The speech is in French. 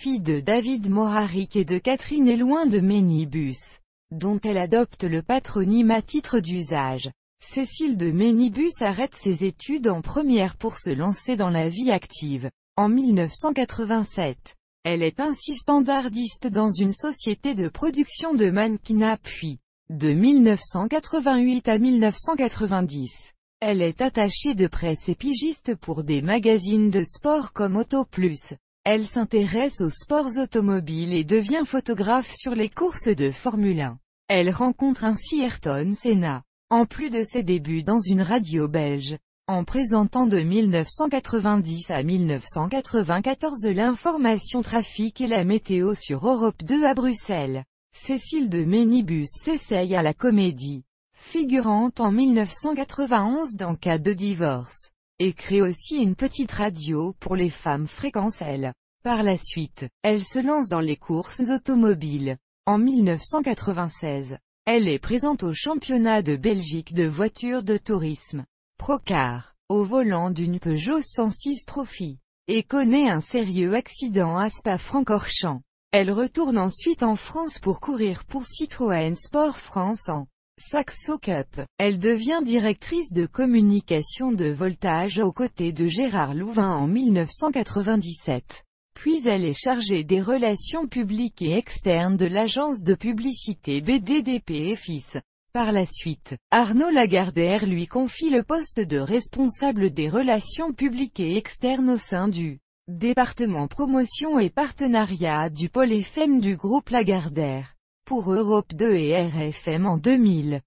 fille de David Moraric et de Catherine Éloin de Ménibus, dont elle adopte le patronyme à titre d'usage. Cécile de Ménibus arrête ses études en première pour se lancer dans la vie active. En 1987, elle est ainsi standardiste dans une société de production de mannequinat puis, de 1988 à 1990, elle est attachée de presse et pigiste pour des magazines de sport comme Auto Plus. Elle s'intéresse aux sports automobiles et devient photographe sur les courses de Formule 1. Elle rencontre ainsi Ayrton Senna, en plus de ses débuts dans une radio belge, en présentant de 1990 à 1994 l'information trafic et la météo sur Europe 2 à Bruxelles. Cécile de Ménibus s'essaye à la comédie, figurant en 1991 dans Cas de divorce, et crée aussi une petite radio pour les femmes Fréquence L. Par la suite, elle se lance dans les courses automobiles. En 1996, elle est présente au championnat de Belgique de voitures de tourisme, Procar, au volant d'une Peugeot 106 Trophy, et connaît un sérieux accident à Spa-Francorchamps. Elle retourne ensuite en France pour courir pour Citroën Sport France en Saxo Cup. Elle devient directrice de communication de Voltage aux côtés de Gérard Louvain en 1997. Puis elle est chargée des relations publiques et externes de l'agence de publicité BDDP et Fils. Par la suite, Arnaud Lagardère lui confie le poste de responsable des relations publiques et externes au sein du département promotion et partenariat du pôle FM du groupe Lagardère, pour Europe 2 et RFM en 2000.